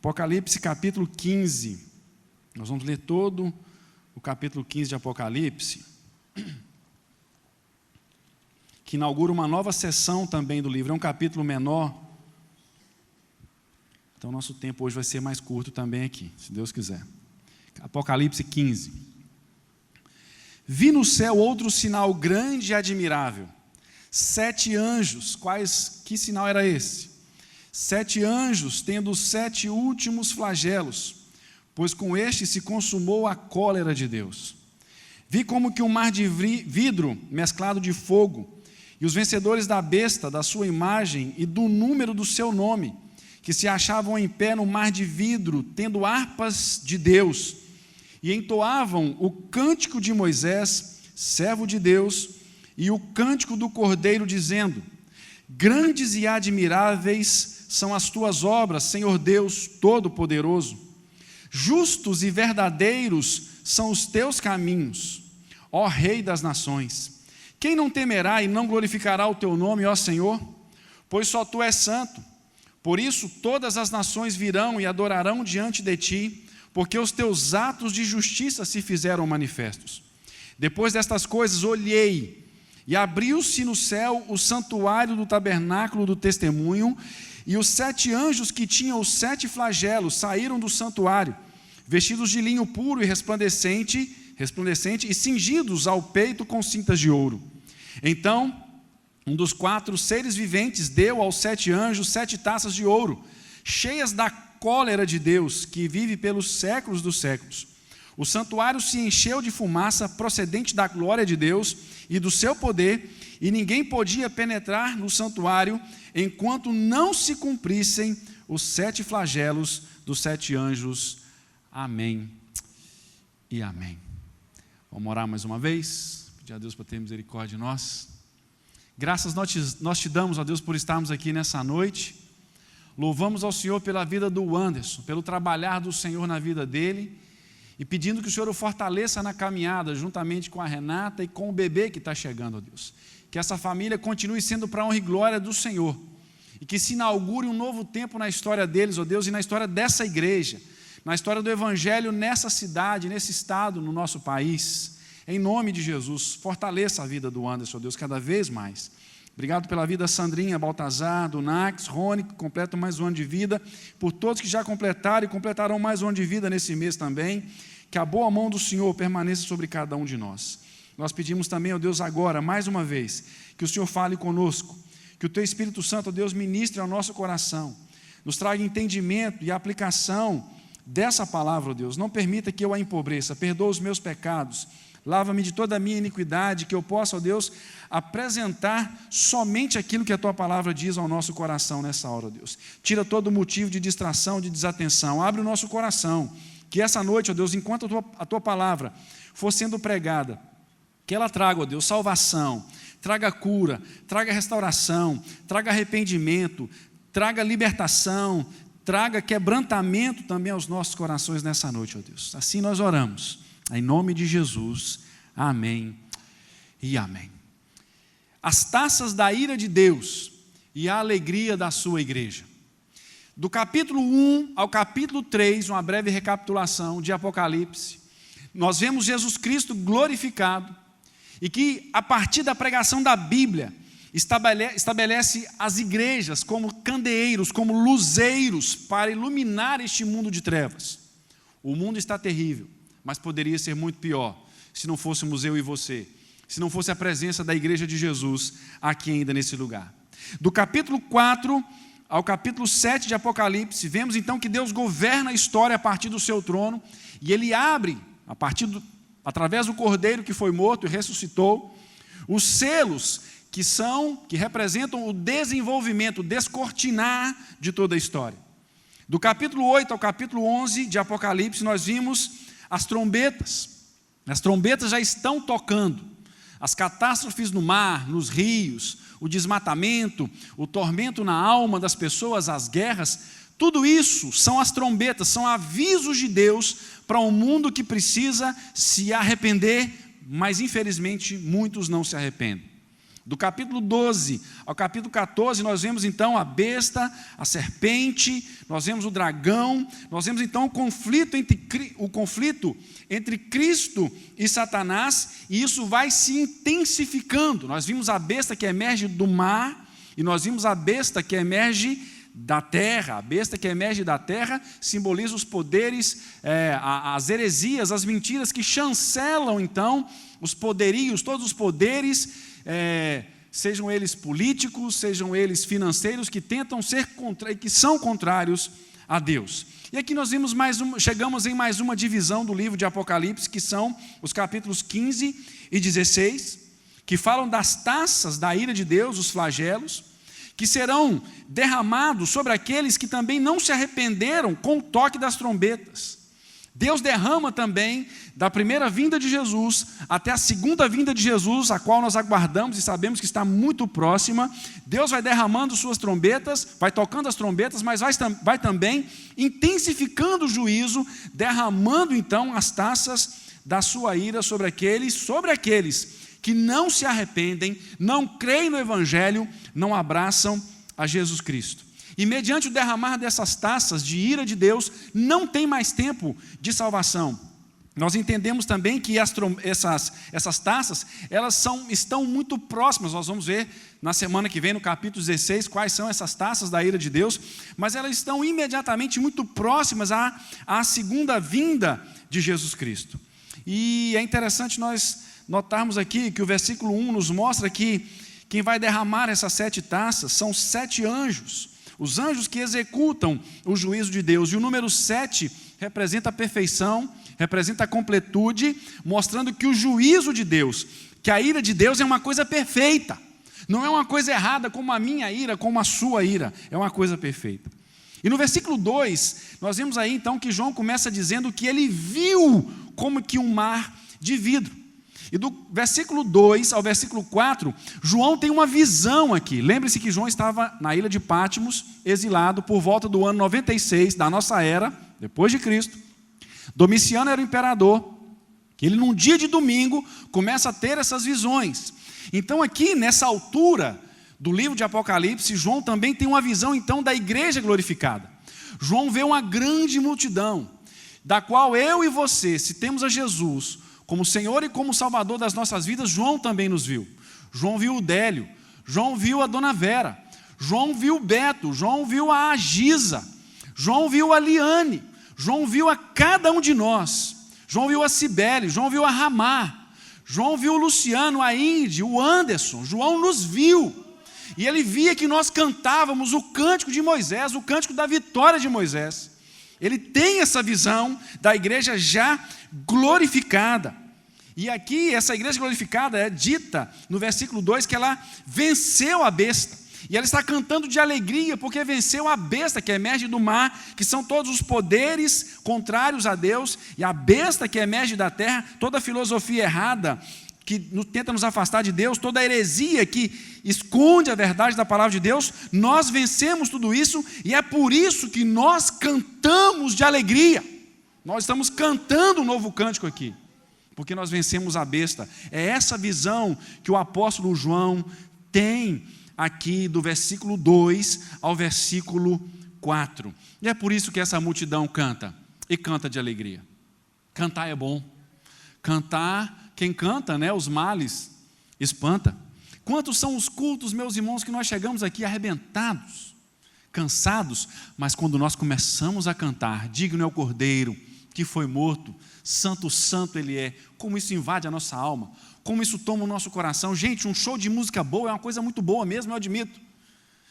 Apocalipse capítulo 15. Nós vamos ler todo o capítulo 15 de Apocalipse, que inaugura uma nova sessão também do livro. É um capítulo menor, então nosso tempo hoje vai ser mais curto também aqui, se Deus quiser. Apocalipse 15. Vi no céu outro sinal grande e admirável, 7 anjos. Que sinal era esse? 7 anjos, tendo os 7 últimos flagelos, pois com este se consumou a cólera de Deus. Vi como que um mar de vidro mesclado de fogo, e os vencedores da besta, da sua imagem e do número do seu nome, que se achavam em pé no mar de vidro, tendo harpas de Deus, e entoavam o cântico de Moisés, servo de Deus, e o cântico do Cordeiro, dizendo: grandes e admiráveis são as tuas obras, Senhor Deus Todo-Poderoso. Justos e verdadeiros são os teus caminhos, ó Rei das nações. Quem não temerá e não glorificará o teu nome, ó Senhor? Pois só tu és santo. Por isso todas as nações virão e adorarão diante de ti, porque os teus atos de justiça se fizeram manifestos. Depois destas coisas olhei, e abriu-se no céu o santuário do tabernáculo do testemunho, e os 7 anjos que tinham os 7 flagelos saíram do santuário, vestidos de linho puro e resplandecente, e cingidos ao peito com cintas de ouro. Então, um dos 4 seres viventes deu aos 7 anjos 7 taças de ouro, cheias da cólera de Deus, que vive pelos séculos dos séculos. O santuário se encheu de fumaça procedente da glória de Deus e do seu poder, e ninguém podia penetrar no santuário enquanto não se cumprissem os 7 flagelos dos 7 anjos. Amém e amém. Vamos orar mais uma vez, pedir a Deus para ter misericórdia de nós. Graças nós te damos, ó Deus, por estarmos aqui nessa noite. Louvamos ao Senhor pela vida do Anderson, pelo trabalhar do Senhor na vida dele, e pedindo que o Senhor o fortaleça na caminhada, juntamente com a Renata e com o bebê que está chegando, ó Deus. Que essa família continue sendo para a honra e glória do Senhor, e que se inaugure um novo tempo na história deles, ó Deus, e na história dessa igreja, na história do Evangelho nessa cidade, nesse estado, no nosso país. Em nome de Jesus, fortaleça a vida do Anderson, ó Deus, cada vez mais. Obrigado pela vida da Sandrinha, Baltazar, do Nax, Rony, que completam mais um ano de vida, por todos que já completaram e completarão mais um ano de vida nesse mês também. Que a boa mão do Senhor permaneça sobre cada um de nós. Nós pedimos também, ó Deus, agora, mais uma vez, que o Senhor fale conosco, que o Teu Espírito Santo, ó Deus, ministre ao nosso coração, nos traga entendimento e aplicação dessa palavra, ó Deus. Não permita que eu a empobreça, perdoa os meus pecados, lava-me de toda a minha iniquidade, que eu possa, ó Deus, apresentar somente aquilo que a Tua palavra diz ao nosso coração nessa hora, ó Deus. Tira todo motivo de distração, de desatenção, abre o nosso coração, que essa noite, ó Deus, enquanto a Tua palavra for sendo pregada, que ela traga, ó Deus, salvação, traga cura, traga restauração, traga arrependimento, traga libertação, traga quebrantamento também aos nossos corações nessa noite, ó Deus. Assim nós oramos, em nome de Jesus, amém e amém. As taças da ira de Deus e a alegria da sua igreja. Do capítulo 1 ao capítulo 3, uma breve recapitulação de Apocalipse, nós vemos Jesus Cristo glorificado, e que a partir da pregação da Bíblia, estabelece as igrejas como candeeiros, como luzeiros, para iluminar este mundo de trevas. O mundo está terrível, mas poderia ser muito pior, se não fôssemos eu e você, se não fosse a presença da igreja de Jesus aqui ainda nesse lugar. Do capítulo 4 ao capítulo 7 de Apocalipse, vemos então que Deus governa a história a partir do seu trono, e Ele abre, através do Cordeiro que foi morto e ressuscitou, os selos que representam o desenvolvimento, o descortinar de toda a história. Do capítulo 8 ao capítulo 11 de Apocalipse, nós vimos as trombetas. As trombetas já estão tocando. As catástrofes no mar, nos rios, o desmatamento, o tormento na alma das pessoas, as guerras, tudo isso são as trombetas, são avisos de Deus para um mundo que precisa se arrepender, mas infelizmente muitos não se arrependem. Do capítulo 12 ao capítulo 14, nós vemos então a besta, a serpente, nós vemos o dragão, nós vemos então o conflito entre Cristo e Satanás, e isso vai se intensificando. Nós vimos a besta que emerge do mar, e nós vimos a besta que emerge da terra. A besta que emerge da terra simboliza os poderes, as heresias, as mentiras que chancelam então os poderios, todos os poderes, sejam eles políticos, sejam eles financeiros, que tentam ser que são contrários a Deus. E aqui nós vimos chegamos em mais uma divisão do livro de Apocalipse, que são os capítulos 15 e 16, que falam das taças da ira de Deus, os flagelos, que serão derramados sobre aqueles que também não se arrependeram com o toque das trombetas. Deus derrama também, da primeira vinda de Jesus até a segunda vinda de Jesus, a qual nós aguardamos e sabemos que está muito próxima. Deus vai derramando suas trombetas, vai tocando as trombetas, mas vai também intensificando o juízo, derramando então as taças da sua ira sobre aqueles que não se arrependem, não creem no Evangelho, não abraçam a Jesus Cristo. E mediante o derramar dessas taças de ira de Deus, não tem mais tempo de salvação. Nós entendemos também que essas taças, elas estão muito próximas. Nós vamos ver na semana que vem, no capítulo 16, quais são essas taças da ira de Deus, mas elas estão imediatamente muito próximas à segunda vinda de Jesus Cristo. E é interessante nós notarmos aqui que o versículo 1 nos mostra que quem vai derramar essas 7 taças são 7 anjos. Os anjos que executam o juízo de Deus. E o número 7 representa a perfeição, representa a completude, mostrando que o juízo de Deus, que a ira de Deus é uma coisa perfeita. Não é uma coisa errada como a minha ira, como a sua ira. É uma coisa perfeita. E no versículo 2, nós vemos aí então que João começa dizendo que ele viu como que um mar de vidro. E do versículo 2 ao versículo 4, João tem uma visão aqui. Lembre-se que João estava na ilha de Patmos, exilado por volta do ano 96 da nossa era, depois de Cristo. Domiciano era o imperador. Ele, num dia de domingo, começa a ter essas visões. Então aqui, nessa altura do livro de Apocalipse, João também tem uma visão então da igreja glorificada. João vê uma grande multidão, da qual eu e você, se temos a Jesus como Senhor e como Salvador das nossas vidas, João também nos viu. João viu o Délio, João viu a Dona Vera, João viu o Beto, João viu a Agisa, João viu a Liane, João viu a cada um de nós, João viu a Cibele, João viu a Ramar, João viu o Luciano, a Indy, o Anderson. João nos viu, e ele via que nós cantávamos o cântico de Moisés, o cântico da vitória de Moisés. Ele tem essa visão da igreja já glorificada. E aqui, essa igreja glorificada é dita no versículo 2 que ela venceu a besta. E ela está cantando de alegria porque venceu a besta que emerge do mar, que são todos os poderes contrários a Deus, e a besta que emerge da terra, toda a filosofia errada que tenta nos afastar de Deus, toda a heresia que esconde a verdade da palavra de Deus. Nós vencemos tudo isso, e é por isso que nós cantamos de alegria. Nós estamos cantando um novo cântico aqui, porque nós vencemos a besta. É essa visão que o apóstolo João tem aqui do versículo 2 ao versículo 4. E é por isso que essa multidão canta, e canta de alegria. Cantar é bom. Cantar, quem canta, né, os males espanta. Quantos são os cultos, meus irmãos, que nós chegamos aqui arrebentados, cansados, mas quando nós começamos a cantar, digno é o Cordeiro que foi morto, santo, santo ele é, como isso invade a nossa alma, como isso toma o nosso coração. Gente, um show de música boa é uma coisa muito boa mesmo, eu admito.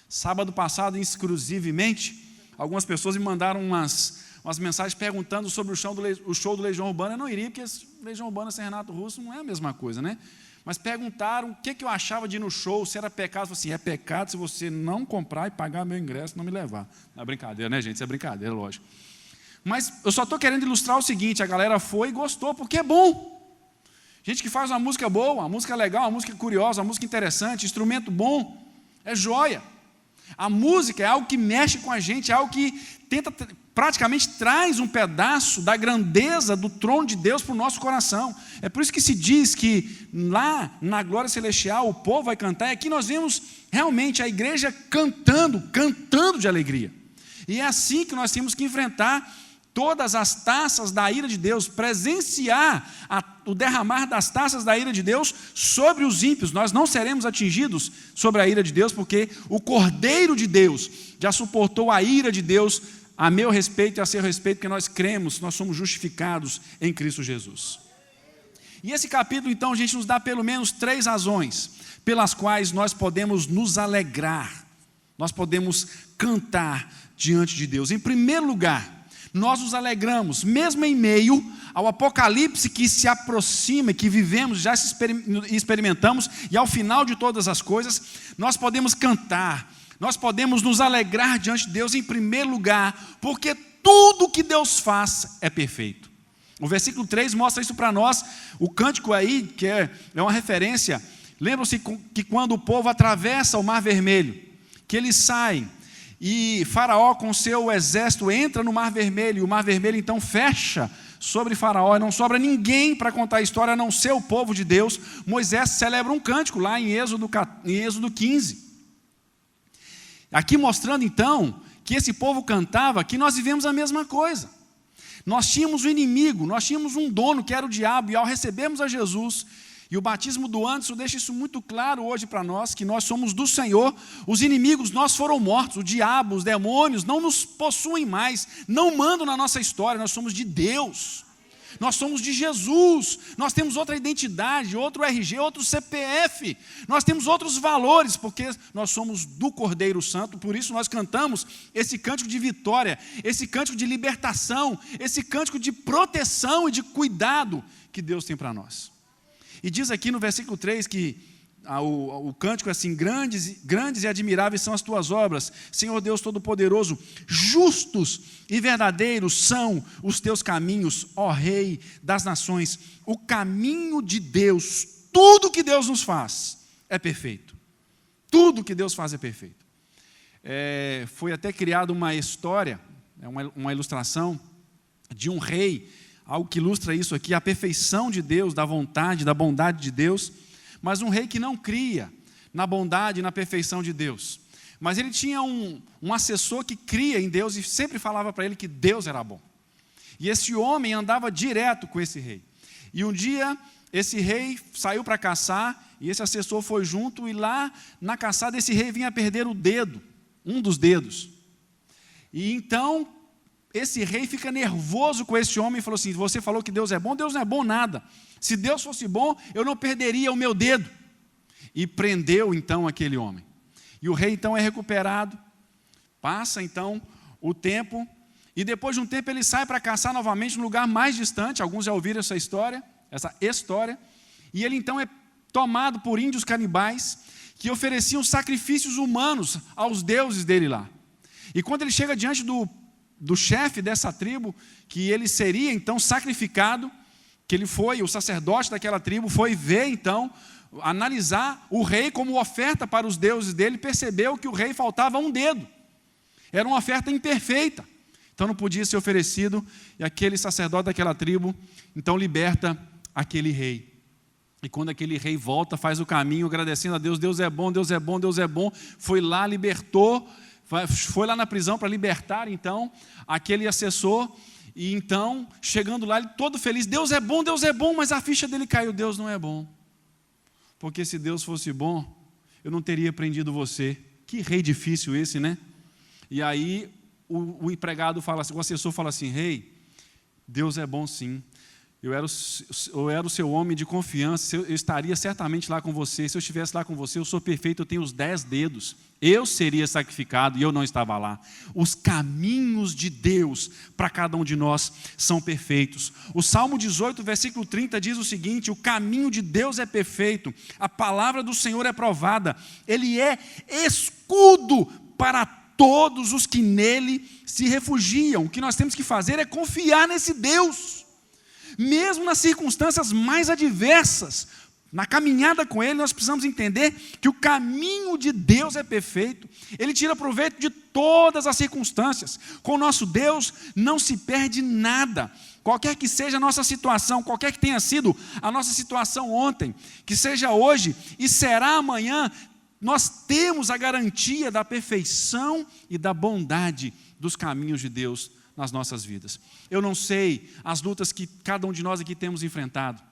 Sábado passado, exclusivamente, algumas pessoas me mandaram umas mensagens perguntando sobre o show do Legião Urbana. Eu não iria, porque Legião Urbana sem Renato Russo não é a mesma coisa, né? Mas perguntaram o que eu achava de ir no show, se era pecado. Eu falei assim, é pecado se você não comprar e pagar meu ingresso, não me levar. Não é brincadeira, né, gente? Isso é brincadeira, lógico. Mas eu só estou querendo ilustrar o seguinte: a galera foi e gostou, porque é bom. Gente que faz uma música boa, uma música legal, uma música curiosa, uma música interessante, instrumento bom, é joia. A música é algo que mexe com a gente, é algo que praticamente traz um pedaço da grandeza do trono de Deus para o nosso coração. É por isso que se diz que lá na glória celestial o povo vai cantar, e aqui nós vemos realmente a igreja cantando de alegria. E é assim que nós temos que enfrentar todas as taças da ira de Deus, presenciar o derramar das taças da ira de Deus sobre os ímpios. Nós não seremos atingidos sobre a ira de Deus, porque o Cordeiro de Deus já suportou a ira de Deus a meu respeito e a seu respeito, porque nós cremos, nós somos justificados em Cristo Jesus. E esse capítulo, então, a gente nos dá pelo menos 3 razões pelas quais nós podemos nos alegrar, nós podemos cantar diante de Deus. Em primeiro lugar, nós nos alegramos, mesmo em meio ao apocalipse que se aproxima, que vivemos, já experimentamos, e ao final de todas as coisas, nós podemos cantar, nós podemos nos alegrar diante de Deus em primeiro lugar, porque tudo que Deus faz é perfeito. O versículo 3 mostra isso para nós, o cântico aí, que é uma referência. Lembram-se que quando o povo atravessa o Mar Vermelho, que eles saem, e Faraó com seu exército entra no Mar Vermelho, e o Mar Vermelho então fecha sobre Faraó, e não sobra ninguém para contar a história, a não ser o povo de Deus. Moisés celebra um cântico lá em Êxodo 15. Aqui mostrando então, que esse povo cantava, que nós vivemos a mesma coisa. Nós tínhamos um inimigo, nós tínhamos um dono que era o diabo, e ao recebermos a Jesus, e o batismo do Anderson deixa isso muito claro hoje para nós, que nós somos do Senhor, os inimigos nós foram mortos, o diabo, os demônios não nos possuem mais, não mandam na nossa história, nós somos de Deus, nós somos de Jesus, nós temos outra identidade, outro RG, outro CPF, nós temos outros valores, porque nós somos do Cordeiro Santo, por isso nós cantamos esse cântico de vitória, esse cântico de libertação, esse cântico de proteção e de cuidado que Deus tem para nós. E diz aqui no versículo 3 que o cântico é assim: grandes e admiráveis são as tuas obras, Senhor Deus Todo-Poderoso, justos e verdadeiros são os teus caminhos, ó Rei das nações. O caminho de Deus, tudo que Deus nos faz é perfeito. Tudo que Deus faz é perfeito. Foi até criada uma história, uma ilustração de um rei, algo que ilustra isso aqui, a perfeição de Deus, da vontade, da bondade de Deus, mas um rei que não cria na bondade e na perfeição de Deus. Mas ele tinha um assessor que cria em Deus e sempre falava para ele que Deus era bom. E esse homem andava direto com esse rei. E um dia, esse rei saiu para caçar, e esse assessor foi junto, e lá na caçada esse rei vinha perder o dedo, um dos dedos. E então esse rei fica nervoso com esse homem e falou assim: você falou que Deus não é bom nada. Se Deus fosse bom, eu não perderia o meu dedo. E prendeu então aquele homem. E o rei então é recuperado, passa então o tempo, e depois de um tempo ele sai para caçar novamente num lugar mais distante. Alguns já ouviram essa história, e ele então é tomado por índios canibais, que ofereciam sacrifícios humanos aos deuses dele lá. E quando ele chega diante do chefe dessa tribo, que ele seria então sacrificado, que ele foi, o sacerdote daquela tribo, foi ver então, analisar o rei como oferta para os deuses dele, percebeu que o rei faltava um dedo, era uma oferta imperfeita, então não podia ser oferecido, e aquele sacerdote daquela tribo, então liberta aquele rei. E quando aquele rei volta, faz o caminho agradecendo a Deus, Deus é bom, Deus é bom, Deus é bom, foi lá, libertou, foi lá na prisão para libertar então aquele assessor, e então chegando lá ele todo feliz, Deus é bom, mas a ficha dele caiu, Deus não é bom, porque se Deus fosse bom, eu não teria prendido você. Que rei difícil esse, né? E aí o empregado fala assim, o assessor fala assim: rei, Deus é bom sim, eu era o seu homem de confiança, eu estaria certamente lá com você, se eu estivesse lá com você, eu sou perfeito, eu tenho os 10 dedos, eu seria sacrificado e eu não estava lá. Os caminhos de Deus para cada um de nós são perfeitos. O Salmo 18, versículo 30 diz o seguinte: o caminho de Deus é perfeito, a palavra do Senhor é provada, Ele é escudo para todos os que nele se refugiam. O que nós temos que fazer é confiar nesse Deus, mesmo nas circunstâncias mais adversas, Na caminhada com Ele, nós precisamos entender que o caminho de Deus é perfeito. Ele tira proveito de todas as circunstâncias. Com o nosso Deus não se perde nada. Qualquer que seja a nossa situação, qualquer que tenha sido a nossa situação ontem, que seja hoje e será amanhã, nós temos a garantia da perfeição e da bondade dos caminhos de Deus nas nossas vidas. Eu não sei as lutas que cada um de nós aqui temos enfrentado,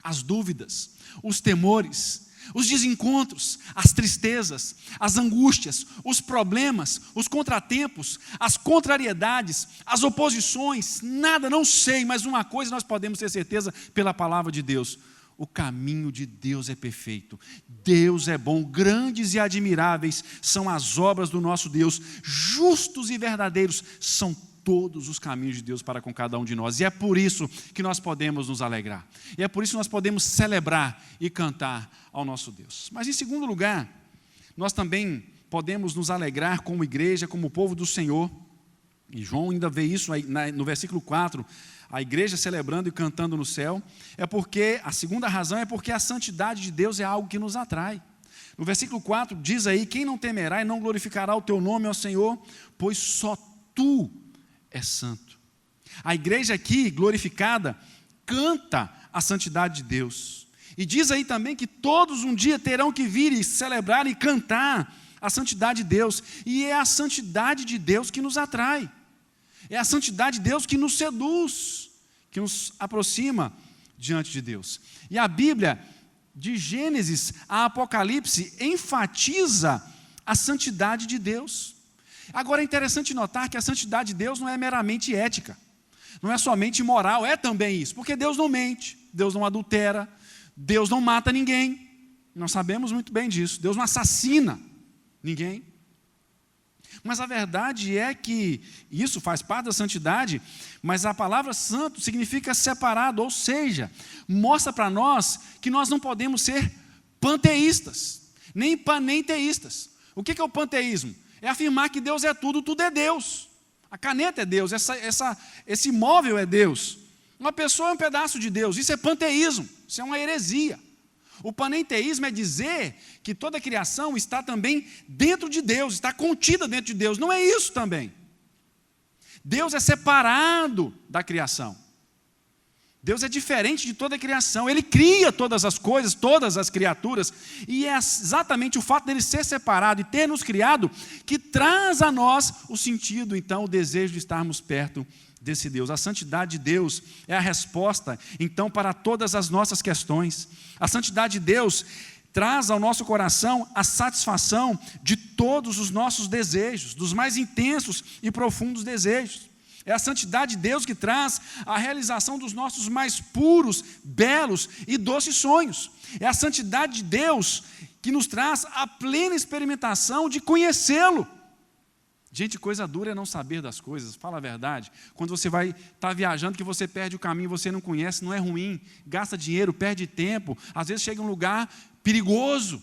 as dúvidas, os temores, os desencontros, as tristezas, as angústias, os problemas, os contratempos, as contrariedades, as oposições, nada, não sei, mas uma coisa nós podemos ter certeza pela palavra de Deus: o caminho de Deus é perfeito, Deus é bom, grandes e admiráveis são as obras do nosso Deus, justos e verdadeiros são todos os caminhos de Deus para com cada um de nós, e é por isso que nós podemos nos alegrar, e é por isso que nós podemos celebrar e cantar ao nosso Deus. Mas em segundo lugar, nós também podemos nos alegrar como igreja, como povo do Senhor, e João ainda vê isso aí no versículo 4, a igreja celebrando e cantando no céu, a segunda razão é porque a santidade de Deus é algo que nos atrai. No versículo 4 diz aí: quem não temerá e não glorificará o teu nome, ó Senhor, pois só tu é santo. A igreja aqui, glorificada, canta a santidade de Deus. E diz aí também que todos um dia terão que vir e celebrar e cantar a santidade de Deus. E é a santidade de Deus que nos atrai. É a santidade de Deus que nos seduz, que nos aproxima diante de Deus. E a Bíblia, de Gênesis a Apocalipse, enfatiza a santidade de Deus. Agora é interessante notar que a santidade de Deus não é meramente ética, não é somente moral, é também isso, porque Deus não mente, Deus não adultera, Deus não mata ninguém, nós sabemos muito bem disso, Deus não assassina ninguém. Mas a verdade é que isso faz parte da santidade, mas a palavra santo significa separado, ou seja, mostra para nós que nós não podemos ser panteístas, nem panenteístas. O que é o panteísmo? É afirmar que Deus é tudo, tudo é Deus. A caneta é Deus, esse móvel é Deus. Uma pessoa é um pedaço de Deus, isso é panteísmo, isso é uma heresia. O panenteísmo é dizer que toda a criação está também dentro de Deus, está contida dentro de Deus. Não é isso também. Deus é separado da criação. Deus é diferente de toda a criação. Ele cria todas as coisas, todas as criaturas, e é exatamente o fato dele ser separado e ter nos criado que traz a nós o sentido, então, o desejo de estarmos perto desse Deus. A santidade de Deus é a resposta, então, para todas as nossas questões. A santidade de Deus traz ao nosso coração a satisfação de todos os nossos desejos, dos mais intensos e profundos desejos. É a santidade de Deus que traz a realização dos nossos mais puros, belos e doces sonhos. É a santidade de Deus que nos traz a plena experimentação de conhecê-lo. Gente, coisa dura é não saber das coisas, fala a verdade. Quando você vai estar viajando, que você perde o caminho, você não conhece, não é ruim, gasta dinheiro, perde tempo, às vezes chega em um lugar perigoso.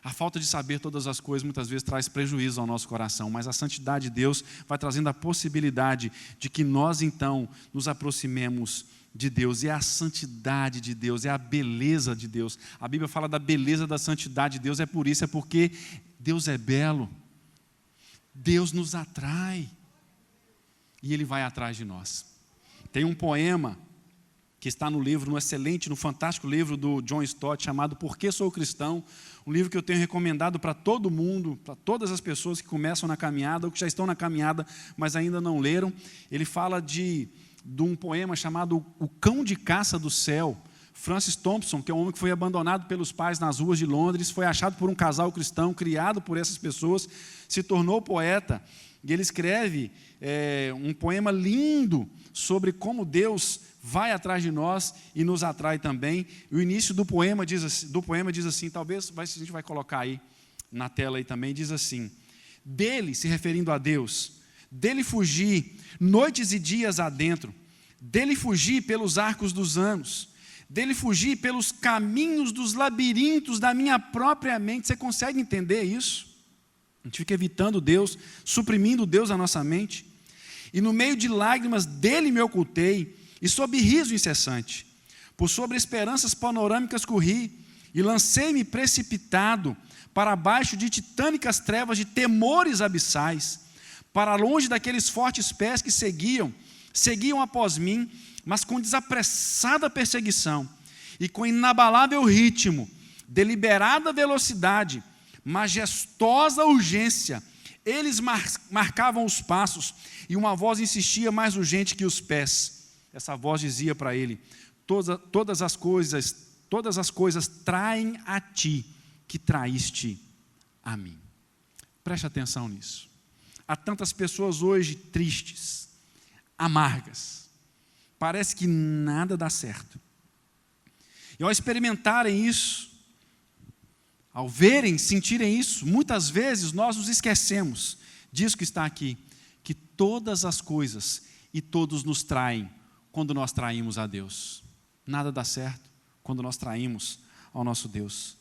A falta de saber todas as coisas muitas vezes traz prejuízo ao nosso coração, mas a santidade de Deus vai trazendo a possibilidade de que nós então nos aproximemos de Deus. E é a santidade de Deus, é a beleza de Deus. A Bíblia fala da beleza da santidade de Deus, é por isso, é porque Deus é belo. Deus nos atrai e Ele vai atrás de nós. Tem um poema que está no livro, no excelente, no fantástico livro do John Stott, chamado Por que Sou Cristão? Um livro que eu tenho recomendado para todo mundo, para todas as pessoas que começam na caminhada ou que já estão na caminhada, mas ainda não leram. Ele fala de um poema chamado O Cão de Caça do Céu. Francis Thompson, que é um homem que foi abandonado pelos pais nas ruas de Londres, foi achado por um casal cristão, criado por essas pessoas, se tornou poeta, e ele escreve um poema lindo sobre como Deus vai atrás de nós e nos atrai também. E o início do poema diz assim, talvez a gente vai colocar aí na tela aí também, diz assim: dele, se referindo a Deus, dele fugi noites e dias adentro, dele fugi pelos arcos dos anos, dele fugi pelos caminhos dos labirintos da minha própria mente. Você consegue entender isso? A gente fica evitando Deus, suprimindo Deus na nossa mente. E no meio de lágrimas dele me ocultei, e sob riso incessante. Por sobre esperanças panorâmicas corri, e lancei-me precipitado para baixo de titânicas trevas de temores abissais, para longe daqueles fortes pés que seguiam após mim, mas com desapressada perseguição, e com inabalável ritmo, deliberada velocidade, majestosa urgência, eles marcavam os passos, e uma voz insistia mais urgente que os pés. Essa voz dizia para ele: todas as coisas traem a ti, que traíste a mim. Preste atenção nisso. Há tantas pessoas hoje tristes, amargas, parece que nada dá certo. E ao experimentarem isso, ao verem, sentirem isso, muitas vezes nós nos esquecemos disso que está aqui, que todas as coisas e todos nos traem quando nós traímos a Deus. Nada dá certo quando nós traímos ao nosso Deus.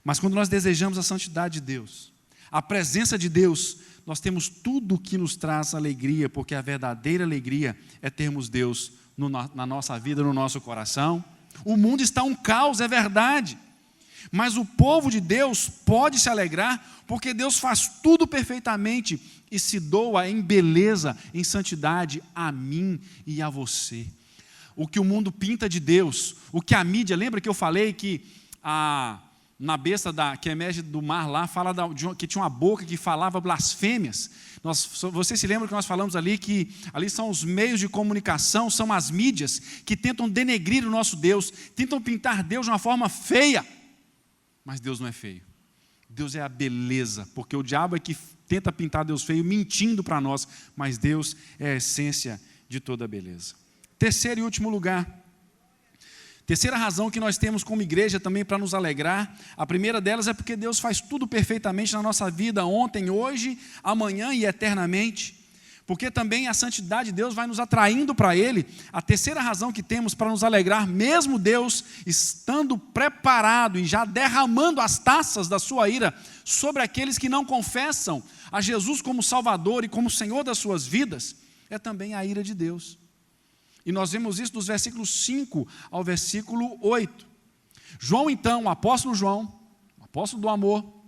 Mas quando nós desejamos a santidade de Deus, a presença de Deus, nós temos tudo o que nos traz alegria, porque a verdadeira alegria é termos Deus na nossa vida, no nosso coração. O mundo está um caos, é verdade, mas o povo de Deus pode se alegrar, porque Deus faz tudo perfeitamente e se doa em beleza, em santidade a mim e a você. O que o mundo pinta de Deus, o que a mídia, lembra que eu falei que na besta que emerge do mar lá, fala que tinha uma boca que falava blasfêmias. Você se lembra que nós falamos ali, que ali são os meios de comunicação, são as mídias que tentam denegrir o nosso Deus, tentam pintar Deus de uma forma feia. Mas Deus não é feio. Deus é a beleza, porque o diabo é que tenta pintar Deus feio, mentindo para nós, mas Deus é a essência de toda a beleza. Terceiro e último lugar, terceira razão que nós temos como igreja também para nos alegrar, a primeira delas é porque Deus faz tudo perfeitamente na nossa vida, ontem, hoje, amanhã e eternamente, porque também a santidade de Deus vai nos atraindo para Ele. A terceira razão que temos para nos alegrar, mesmo Deus estando preparado e já derramando as taças da sua ira sobre aqueles que não confessam a Jesus como Salvador e como Senhor das suas vidas, é também a ira de Deus. E nós vemos isso dos versículos 5 ao versículo 8. João então, o apóstolo João, o apóstolo do amor,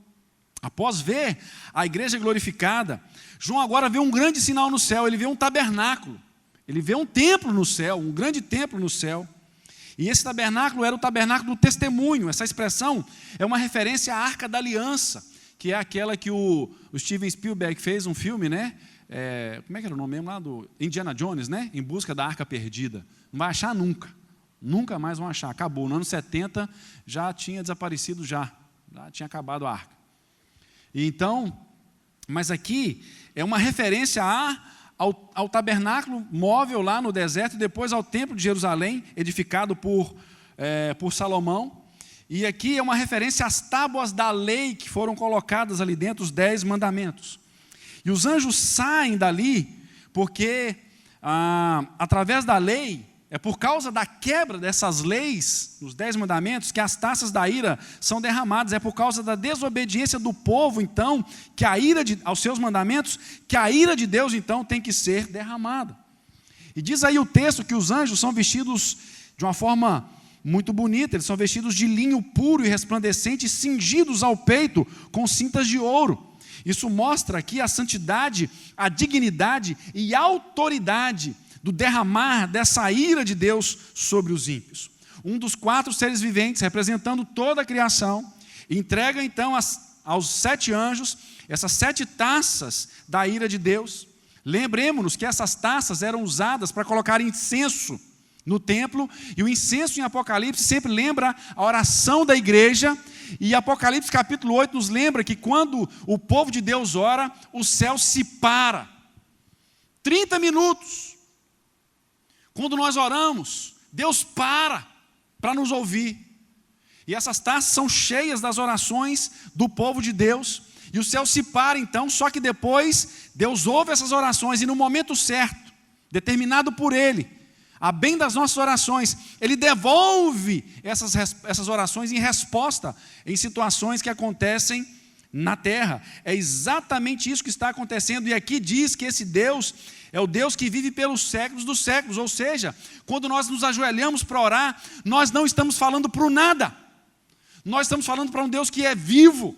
após ver a igreja glorificada, João agora vê um grande sinal no céu, ele vê um tabernáculo, ele vê um templo no céu, um grande templo no céu. E esse tabernáculo era o tabernáculo do testemunho. Essa expressão é uma referência à Arca da Aliança, que é aquela que o Steven Spielberg fez um filme, né? Como é que era o nome mesmo lá do Indiana Jones, né? Em busca da Arca Perdida. Não vai achar nunca. Nunca mais vão achar. Acabou. No ano 70 já tinha desaparecido já tinha acabado a Arca. E então, mas aqui é uma referência ao tabernáculo móvel lá no deserto e depois ao templo de Jerusalém, edificado por Salomão. E aqui é uma referência às tábuas da lei que foram colocadas ali dentro, os 10 mandamentos. E os anjos saem dali porque, através da lei, é por causa da quebra dessas leis, os 10 mandamentos, que as taças da ira são derramadas. É por causa da desobediência do povo, então, que aos seus mandamentos, que a ira de Deus, então, tem que ser derramada. E diz aí o texto que os anjos são vestidos de uma forma muito bonita, eles são vestidos de linho puro e resplandecente, cingidos ao peito com cintas de ouro. Isso mostra aqui a santidade, a dignidade e a autoridade do derramar dessa ira de Deus sobre os ímpios. Um dos 4 seres viventes, representando toda a criação, entrega então aos 7 anjos essas 7 taças da ira de Deus. Lembremos-nos que essas taças eram usadas para colocar incenso no templo, e o incenso em Apocalipse sempre lembra a oração da igreja, e Apocalipse capítulo 8 nos lembra que quando o povo de Deus ora, o céu se para. 30 minutos. Quando nós oramos, Deus para nos ouvir. E essas taças são cheias das orações do povo de Deus, e o céu se para então, só que depois Deus ouve essas orações, e no momento certo, determinado por Ele, a bem das nossas orações, Ele devolve essas orações em resposta em situações que acontecem na terra. É exatamente isso que está acontecendo. E aqui diz que esse Deus É o Deus que vive pelos séculos dos séculos. Ou seja, quando nós nos ajoelhamos para orar, nós não estamos falando para o nada. Nós estamos falando para um Deus que é vivo.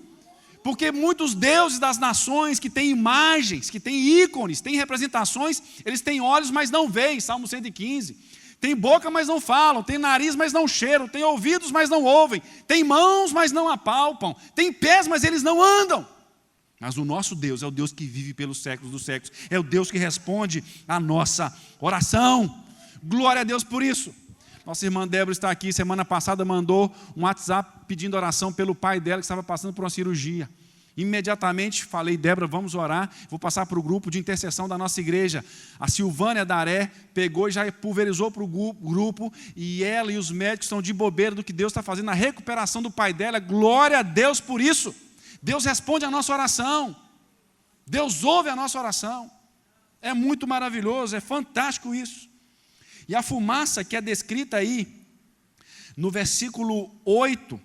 Porque muitos deuses das nações que têm imagens, que têm ícones, têm representações, eles têm olhos, mas não veem, Salmo 115. Tem boca, mas não falam, tem nariz, mas não cheiram, tem ouvidos, mas não ouvem, tem mãos, mas não apalpam, tem pés, mas eles não andam. Mas o nosso Deus é o Deus que vive pelos séculos dos séculos, é o Deus que responde a nossa oração. Glória a Deus por isso. Nossa irmã Débora está aqui, semana passada mandou um WhatsApp pedindo oração pelo pai dela que estava passando por uma cirurgia. Imediatamente falei, Débora, vamos orar, vou passar para o grupo de intercessão da nossa igreja. A Silvânia Daré pegou e já pulverizou para o grupo, e ela e os médicos estão de bobeira do que Deus está fazendo na recuperação do pai dela. Glória a Deus por isso. Deus responde a nossa oração, Deus ouve a nossa oração. É muito maravilhoso, é fantástico isso. E a fumaça que é descrita aí, no versículo 8,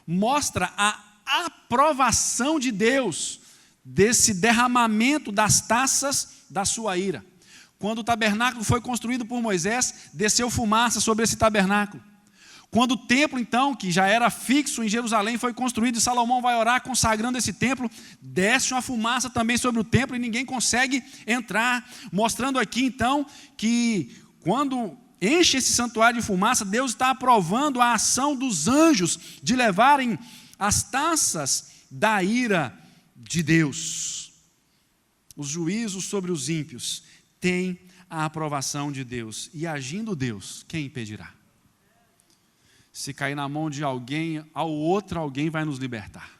mostra a aprovação de Deus desse derramamento das taças da sua ira. Quando o tabernáculo foi construído por Moisés, desceu fumaça sobre esse tabernáculo. Quando o templo, então, que já era fixo em Jerusalém, foi construído e Salomão vai orar consagrando esse templo, desce uma fumaça também sobre o templo e ninguém consegue entrar, mostrando aqui, então, que quando enche esse santuário de fumaça, Deus está aprovando a ação dos anjos de levarem as taças da ira de Deus. Os juízos sobre os ímpios têm a aprovação de Deus. E agindo Deus, quem impedirá? Se cair na mão de alguém, ao outro alguém vai nos libertar.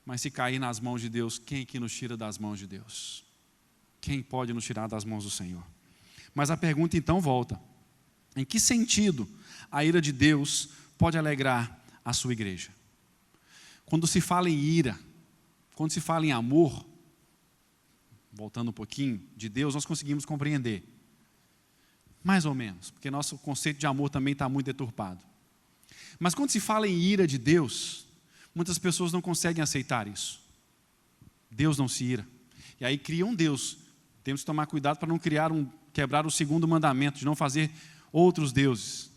Mas se cair nas mãos de Deus, quem que nos tira das mãos de Deus? Quem pode nos tirar das mãos do Senhor? Mas a pergunta então volta. Em que sentido a ira de Deus pode alegrar a sua igreja? Quando se fala em ira, quando se fala em amor, voltando um pouquinho, de Deus, nós conseguimos compreender. Mais ou menos, porque nosso conceito de amor também está muito deturpado. Mas quando se fala em ira de Deus, muitas pessoas não conseguem aceitar isso. Deus não se ira. E aí cria um Deus. Temos que tomar cuidado para não quebrar o segundo mandamento, de não fazer outros deuses.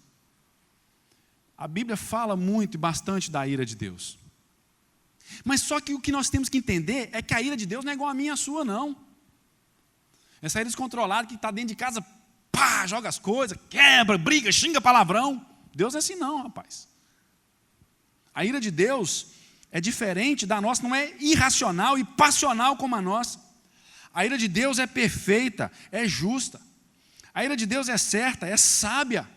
A Bíblia fala muito e bastante da ira de Deus. Mas só que o que nós temos que entender é que a ira de Deus não é igual a minha e a sua, não. Essa ira descontrolada que está dentro de casa, pá, joga as coisas, quebra, briga, xinga palavrão. Deus é assim não, rapaz. A ira de Deus é diferente da nossa, não é irracional e passional como a nossa. A ira de Deus é perfeita, é justa. A ira de Deus é certa, é sábia.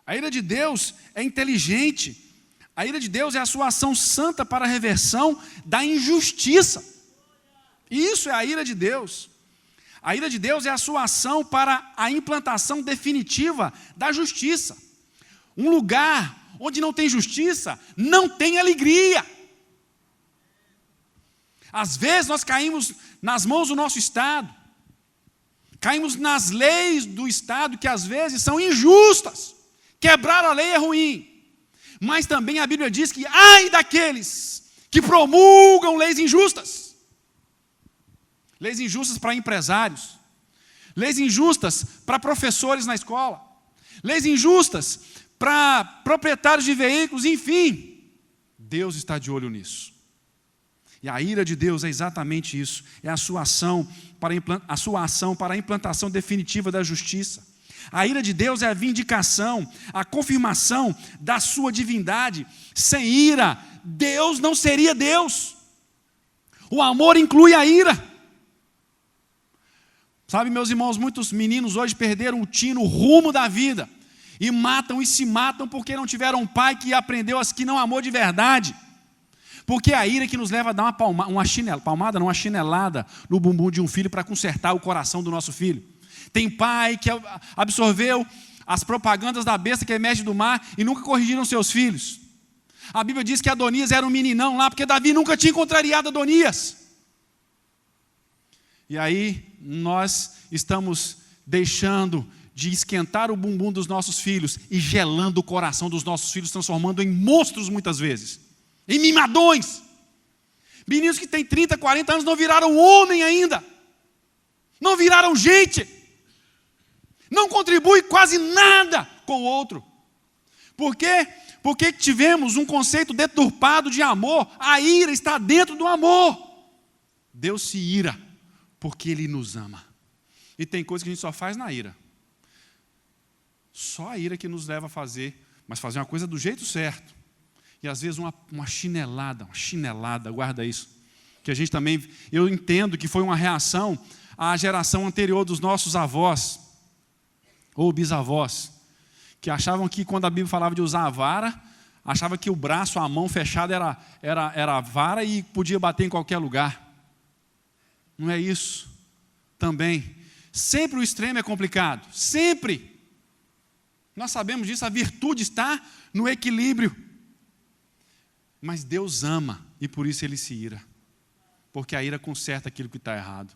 A ira de Deus é inteligente. A ira de Deus é a sua ação santa para a reversão da injustiça. Isso é a ira de Deus. A ira de Deus é a sua ação para a implantação definitiva da justiça. Um lugar onde não tem justiça, não tem alegria. Às vezes nós caímos nas mãos do nosso Estado. Caímos nas leis do Estado que às vezes são injustas. Quebrar a lei é ruim. Mas também a Bíblia diz que ai daqueles que promulgam leis injustas. Leis injustas para empresários. Leis injustas para professores na escola. Leis injustas para proprietários de veículos, enfim. Deus está de olho nisso. E a ira de Deus é exatamente isso. É a sua ação para a implantação definitiva da justiça. A ira de Deus é a vindicação, a confirmação da sua divindade. Sem ira, Deus não seria Deus. O amor inclui a ira. Sabe, meus irmãos, muitos meninos hoje perderam o tino, o rumo da vida. E matam e se matam porque não tiveram um pai que aprendeu que não amou de verdade. Porque é a ira que nos leva a dar uma chinelada no bumbum de um filho para consertar o coração do nosso filho. Tem pai que absorveu as propagandas da besta que emerge do mar e nunca corrigiram seus filhos. A Bíblia diz que Adonias era um meninão lá, porque Davi nunca tinha contrariado Adonias. E aí nós estamos deixando de esquentar o bumbum dos nossos filhos e gelando o coração dos nossos filhos, transformando em monstros muitas vezes, em mimadões. Meninos que têm 30, 40 anos não viraram homem ainda. não viraram gente, não contribuem quase nada com o outro. Por quê? Porque tivemos um conceito deturpado de amor. A ira está dentro do amor. Deus se ira porque Ele nos ama. E tem coisas que a gente só faz na ira. Só a ira que nos leva a fazer, mas fazer uma coisa do jeito certo. E às vezes uma chinelada, guarda isso. Que a gente também, eu entendo que foi uma reação à geração anterior dos nossos avós, ou bisavós, que achavam que quando a Bíblia falava de usar a vara, achava que o braço, a mão fechada era a vara e podia bater em qualquer lugar. Não é isso. Também. Sempre o extremo é complicado. Sempre. Nós sabemos disso, a virtude está no equilíbrio. Mas Deus ama e por isso Ele se ira. Porque a ira conserta aquilo que está errado.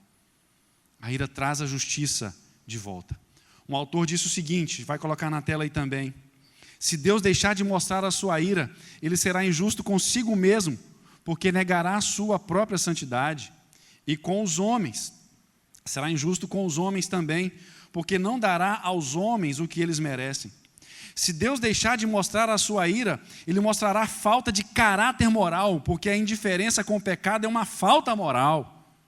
A ira traz a justiça de volta. Um autor disse o seguinte, vai colocar na tela aí também. Se Deus deixar de mostrar a sua ira, Ele será injusto consigo mesmo, porque negará a sua própria santidade. E com os homens, será injusto com os homens também, porque não dará aos homens o que eles merecem. Se Deus deixar de mostrar a sua ira, Ele mostrará falta de caráter moral, porque a indiferença com o pecado é uma falta moral.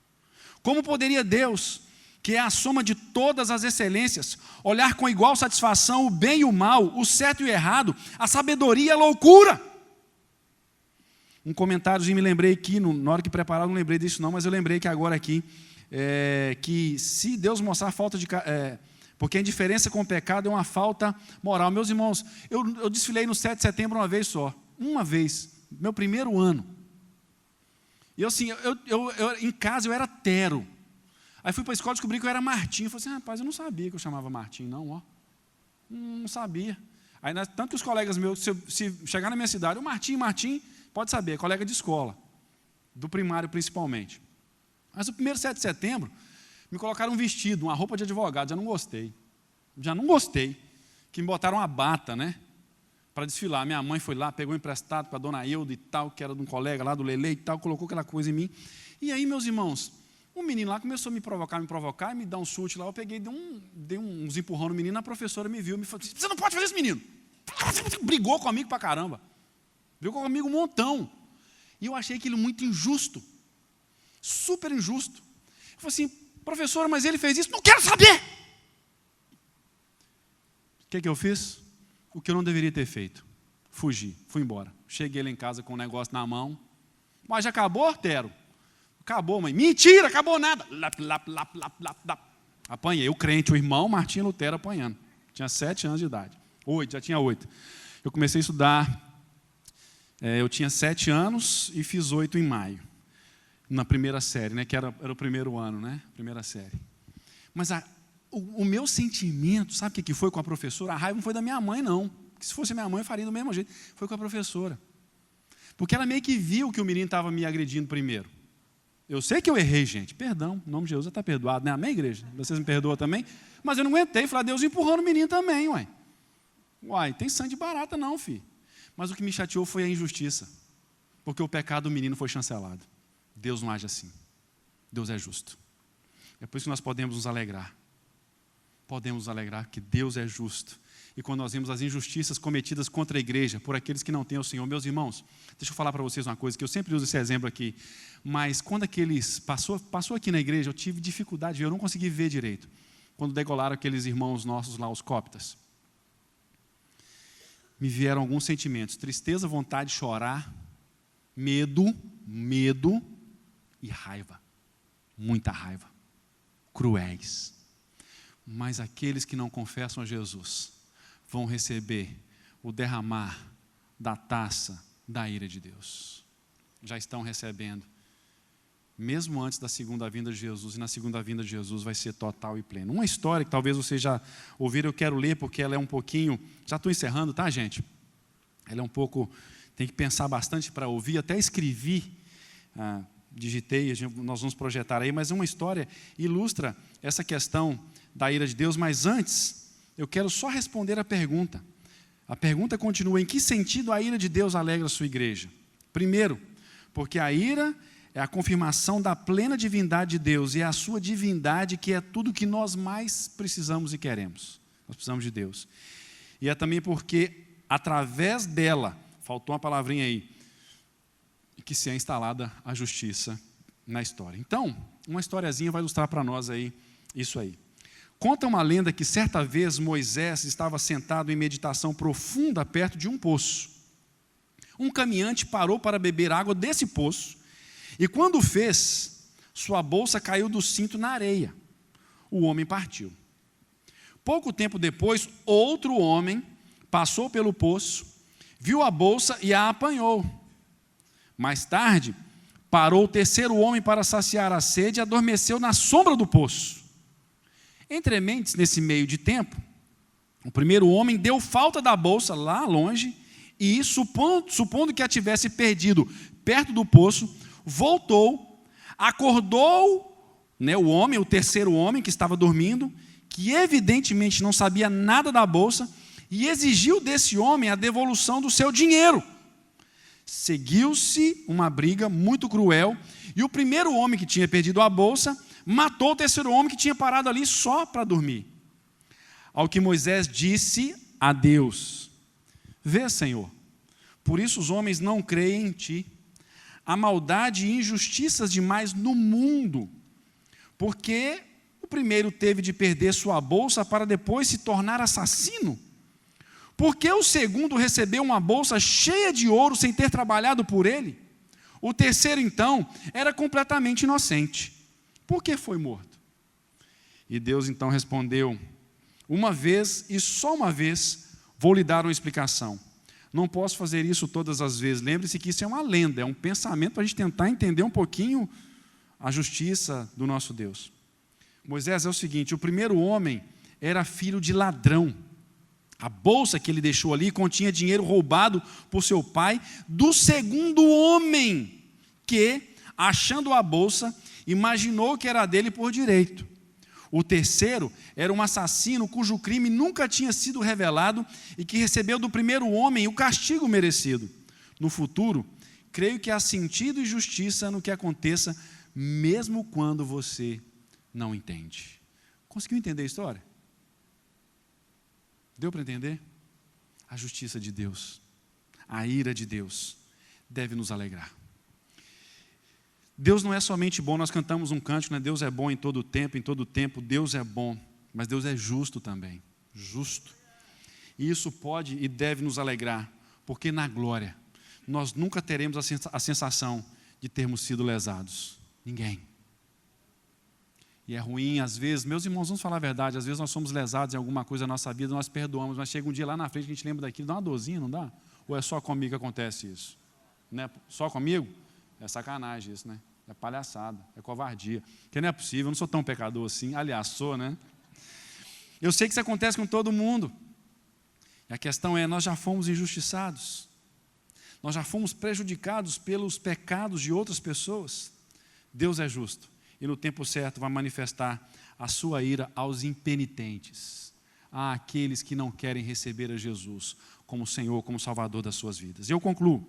Como poderia Deus, que é a soma de todas as excelências, olhar com igual satisfação o bem e o mal, o certo e o errado, a sabedoria e a loucura? Um comentáriozinho me lembrei aqui, na hora que preparava não lembrei disso não, mas eu lembrei que agora aqui, que se Deus mostrar falta de... porque a indiferença com o pecado é uma falta moral. Meus irmãos, eu desfilei no 7 de setembro uma vez só. Uma vez. Meu primeiro ano. E assim, em casa eu era Tero. Aí fui para a escola e descobri que eu era Martim. Eu falei assim, rapaz, eu não sabia que eu chamava Martim, não, ó. Não sabia. Aí, tanto que os colegas meus, se chegar na minha cidade, o Martim, pode saber, é colega de escola. Do primário principalmente. Mas o primeiro 7 de setembro, me colocaram um vestido, uma roupa de advogado, já não gostei, que me botaram uma bata, né, para desfilar. Minha mãe foi lá, pegou emprestado para a dona Ilda e tal, que era de um colega lá do Lele e tal, colocou aquela coisa em mim. E aí, meus irmãos, um menino lá começou a me provocar, e me dar um chute lá, eu peguei, dei uns empurrão no menino, a professora me viu, me falou assim, você não pode fazer isso, menino. Brigou comigo pra caramba, brigou comigo um montão. E eu achei aquilo muito injusto, super injusto. Eu falei assim, professora, mas ele fez isso, não quero saber. O que eu fiz? O que eu não deveria ter feito. Fugi, fui embora. Cheguei lá em casa com um negócio na mão. Mas já acabou, Tero? Acabou, mãe. Mentira, acabou nada. Apanhei. O crente, o irmão Martinho Lutero apanhando. Tinha 7 anos de idade. 8, já tinha 8. Eu comecei a estudar, eu tinha 7 anos e fiz 8 em maio. Na primeira série, né, que era o primeiro ano, né, primeira série. Mas o meu sentimento, sabe o que foi com a professora? A raiva não foi da minha mãe, não. Porque se fosse minha mãe, eu faria do mesmo jeito. Foi com a professora. Porque ela meio que viu que o menino estava me agredindo primeiro. Eu sei que eu errei, gente. Perdão, em nome de Jesus, está perdoado, né? Amém, igreja? Vocês me perdoam também? Mas eu não aguentei, falei, Deus empurrando o menino também, uai. Uai, tem sangue de barata não, filho. Mas o que me chateou foi a injustiça. Porque o pecado do menino foi chancelado. Deus não age assim. Deus é justo. É por isso que nós podemos nos alegrar. Podemos nos alegrar que Deus é justo. E quando nós vemos as injustiças cometidas contra a igreja, por aqueles que não têm o Senhor, meus irmãos, deixa eu falar para vocês uma coisa, que eu sempre uso esse exemplo aqui, mas quando aqueles, passou aqui na igreja, eu tive dificuldade, eu não consegui ver direito, quando degolaram aqueles irmãos nossos lá, os cóptas. Me vieram alguns sentimentos, tristeza, vontade de chorar, medo e raiva, muita raiva, cruéis. Mas aqueles que não confessam a Jesus vão receber o derramar da taça da ira de Deus. Já estão recebendo, mesmo antes da segunda vinda de Jesus, e na segunda vinda de Jesus vai ser total e pleno. Uma história que talvez vocês já ouviram, eu quero ler porque ela é um pouquinho, já estou encerrando, tá, gente? Ela é um pouco, tem que pensar bastante para ouvir, até escrevi, digitei, nós vamos projetar aí, mas uma história ilustra essa questão da ira de Deus, mas antes, eu quero só responder a pergunta. A pergunta continua, em que sentido a ira de Deus alegra a sua igreja? Primeiro, porque a ira é a confirmação da plena divindade de Deus, e é a sua divindade que é tudo que nós mais precisamos e queremos. Nós precisamos de Deus. E é também porque, através dela, faltou uma palavrinha aí, que se é instalada a justiça na história. Então, uma historiazinha vai ilustrar para nós aí isso aí. Conta uma lenda que certa vez Moisés estava sentado em meditação profunda perto de um poço. Um caminhante parou para beber água desse poço, e quando o fez, sua bolsa caiu do cinto na areia. O homem partiu. Pouco tempo depois, outro homem passou pelo poço, viu a bolsa e a apanhou. Mais tarde, parou o terceiro homem para saciar a sede e adormeceu na sombra do poço. Entre mentes, nesse meio de tempo, o primeiro homem deu falta da bolsa lá longe e, supondo que a tivesse perdido perto do poço, voltou, acordou o terceiro homem que estava dormindo, que evidentemente não sabia nada da bolsa, e exigiu desse homem a devolução do seu dinheiro. Seguiu-se uma briga muito cruel, e o primeiro homem que tinha perdido a bolsa matou o terceiro homem que tinha parado ali só para dormir. Ao que Moisés disse a Deus: vê, Senhor, por isso os homens não creem em ti. Há maldade e injustiças demais no mundo, porque o primeiro teve de perder sua bolsa para depois se tornar assassino. Porque o segundo recebeu uma bolsa cheia de ouro sem ter trabalhado por ele. O terceiro, então, era completamente inocente. Por que foi morto? E Deus então respondeu: uma vez e só uma vez vou lhe dar uma explicação. Não posso fazer isso todas as vezes. Lembre-se que isso é uma lenda, é um pensamento para a gente tentar entender um pouquinho a justiça do nosso Deus. Moisés, é o seguinte: o primeiro homem era filho de ladrão. A bolsa que ele deixou ali continha dinheiro roubado por seu pai do segundo homem, que, achando a bolsa, imaginou que era dele por direito. O terceiro era um assassino cujo crime nunca tinha sido revelado e que recebeu do primeiro homem o castigo merecido. No futuro, creio que há sentido e justiça no que aconteça, mesmo quando você não entende. Conseguiu entender a história? Deu para entender? A justiça de Deus, a ira de Deus, deve nos alegrar. Deus não é somente bom, nós cantamos um cântico, né? Deus é bom em todo tempo Deus é bom, mas Deus é justo também, justo. E isso pode e deve nos alegrar, porque na glória, nós nunca teremos a sensação de termos sido lesados. Ninguém. E é ruim, às vezes, meus irmãos, vamos falar a verdade, às vezes nós somos lesados em alguma coisa na nossa vida, nós perdoamos, mas chega um dia lá na frente que a gente lembra daquilo, dá uma dorzinha, não dá? Ou é só comigo que acontece isso? Não é só comigo? É sacanagem isso, né? É palhaçada, é covardia. Porque não é possível, eu não sou tão pecador assim, aliás, sou, né? Eu sei que isso acontece com todo mundo. E a questão é, nós já fomos injustiçados. Nós já fomos prejudicados pelos pecados de outras pessoas. Deus é justo. E no tempo certo vai manifestar a sua ira aos impenitentes, àqueles que não querem receber a Jesus como Senhor, como Salvador das suas vidas. E eu concluo.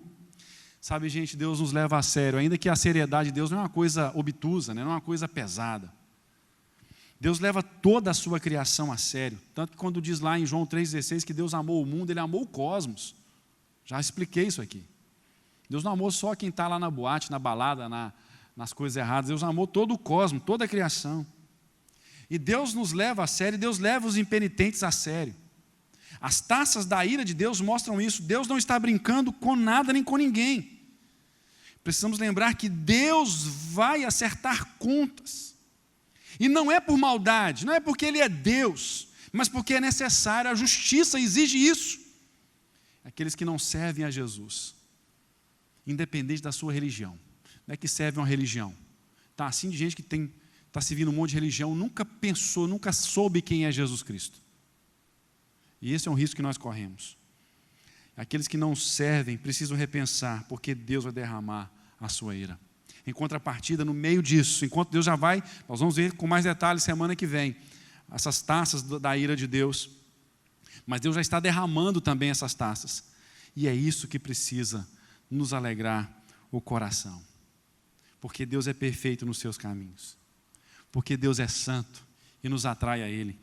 Sabe, gente, Deus nos leva a sério, ainda que a seriedade de Deus não é uma coisa obtusa, né? Não é uma coisa pesada. Deus leva toda a sua criação a sério. Tanto que quando diz lá em João 3,16 que Deus amou o mundo, Ele amou o cosmos. Já expliquei isso aqui. Deus não amou só quem está lá na boate, na balada, nas coisas erradas. Deus amou todo o cosmos, toda a criação. E Deus nos leva a sério, Deus leva os impenitentes a sério. As taças da ira de Deus mostram isso. Deus não está brincando com nada nem com ninguém. Precisamos lembrar que Deus vai acertar contas. E não é por maldade, não é porque Ele é Deus, mas porque é necessário, a justiça exige isso. Aqueles que não servem a Jesus, independente da sua religião. Não é que serve uma religião. Está assim de gente que está servindo um monte de religião, nunca pensou, nunca soube quem é Jesus Cristo. E esse é um risco que nós corremos. Aqueles que não servem precisam repensar, porque Deus vai derramar a sua ira. Em contrapartida, no meio disso, enquanto Deus já vai, nós vamos ver com mais detalhes semana que vem, essas taças da ira de Deus. Mas Deus já está derramando também essas taças. E é isso que precisa nos alegrar o coração. Porque Deus é perfeito nos seus caminhos. Porque Deus é santo e nos atrai a Ele.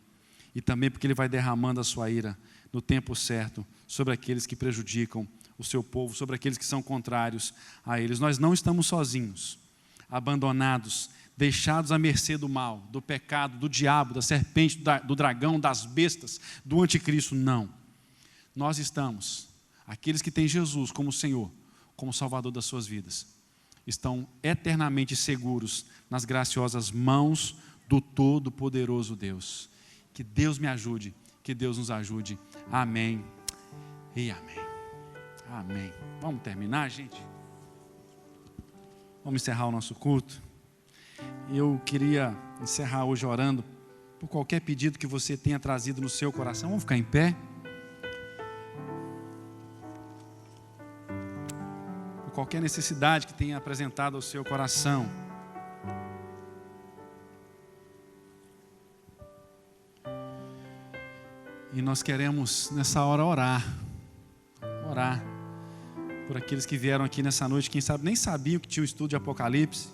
E também porque Ele vai derramando a sua ira no tempo certo sobre aqueles que prejudicam o seu povo, sobre aqueles que são contrários a eles. Nós não estamos sozinhos, abandonados, deixados à mercê do mal, do pecado, do diabo, da serpente, do dragão, das bestas, do anticristo. Não. Nós estamos, aqueles que têm Jesus como Senhor, como Salvador das suas vidas, estão eternamente seguros nas graciosas mãos do Todo-Poderoso Deus. Que Deus me ajude, que Deus nos ajude. Amém e amém. Amém. Vamos terminar, gente? Vamos encerrar o nosso culto. Eu queria encerrar hoje orando por qualquer pedido que você tenha trazido no seu coração. Vamos ficar em pé? Por qualquer necessidade que tenha apresentado ao seu coração. E nós queremos nessa hora orar por aqueles que vieram aqui nessa noite, quem sabe nem sabiam que tinha o estudo de Apocalipse,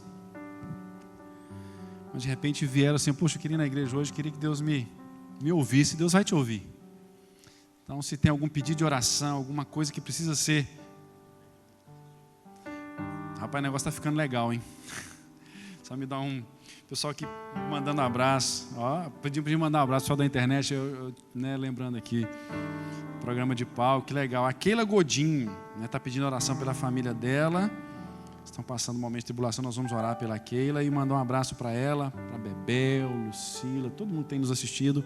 mas de repente vieram assim: poxa, eu queria ir na igreja hoje, queria que Deus me ouvisse. Deus vai te ouvir. Então, se tem algum pedido de oração, alguma coisa que precisa ser... Rapaz, o negócio está ficando legal, hein? Só me dá um... Pessoal aqui mandando um abraço. Pedi mandar um abraço, pessoal da internet, lembrando aqui. Programa de pau, que legal. A Keila Godinho está pedindo oração pela família dela. Estão passando um momento de tribulação, nós vamos orar pela Keila e mandar um abraço para ela, para Bebel, Lucila, todo mundo que tem nos assistido.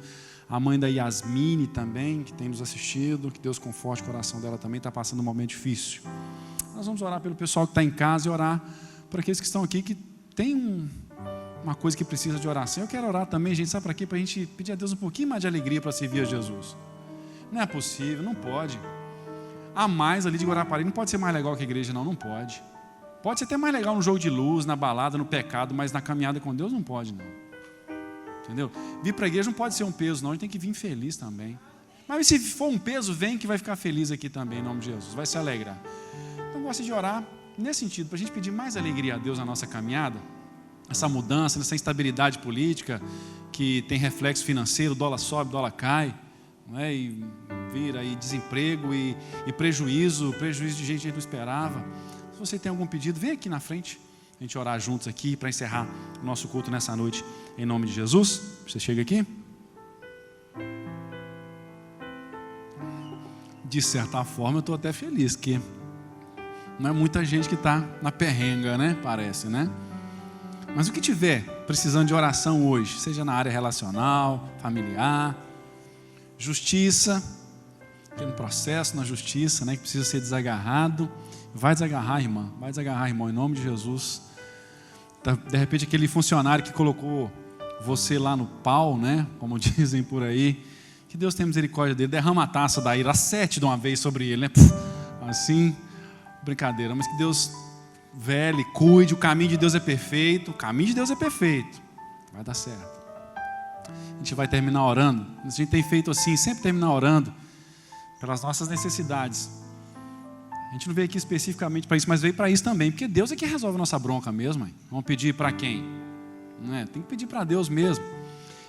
A mãe da Yasmine também, que tem nos assistido. Que Deus conforte o coração dela também, está passando um momento difícil. Nós vamos orar pelo pessoal que está em casa e orar por aqueles que estão aqui que tem uma coisa que precisa de oração. Eu quero orar também, gente, sabe para quê? Para a gente pedir a Deus um pouquinho mais de alegria para servir a Jesus. Não é possível, não pode. A mais ali de Guarapari não pode ser mais legal que a igreja, não pode. Pode ser até mais legal no jogo de luz, na balada, no pecado, mas na caminhada com Deus não pode, não. Entendeu? Vir para a igreja não pode ser um peso, não. A gente tem que vir feliz também. Mas se for um peso, vem que vai ficar feliz aqui também, em nome de Jesus. Vai se alegrar. Então, eu gosto de orar nesse sentido, para a gente pedir mais alegria a Deus na nossa caminhada. Essa mudança, essa instabilidade política que tem reflexo financeiro, dólar sobe, dólar cai, não é? E vira aí desemprego e prejuízo de gente que não esperava. Se você tem algum pedido, vem aqui na frente, a gente orar juntos aqui para encerrar o nosso culto nessa noite, em nome de Jesus. Você chega aqui. De certa forma eu estou até feliz, porque não é muita gente que está na perrenga, né? Parece, né? Mas o que tiver precisando de oração hoje, seja na área relacional, familiar, justiça, tem um processo na justiça, né, que precisa ser desagarrado, vai desagarrar, irmã, irmão, em nome de Jesus. De repente aquele funcionário que colocou você lá no pau, né, como dizem por aí, que Deus tenha misericórdia dele, derrama a taça da ira, acerte de uma vez sobre ele, né? Assim, brincadeira, mas que Deus vele, cuide, o caminho de Deus é perfeito, vai dar certo. A gente vai terminar orando, a gente tem feito assim, sempre terminar orando pelas nossas necessidades. A gente não veio aqui especificamente para isso, mas veio para isso também, porque Deus é que resolve a nossa bronca mesmo. Hein? Vamos pedir para quem? Não é? Tem que pedir para Deus mesmo.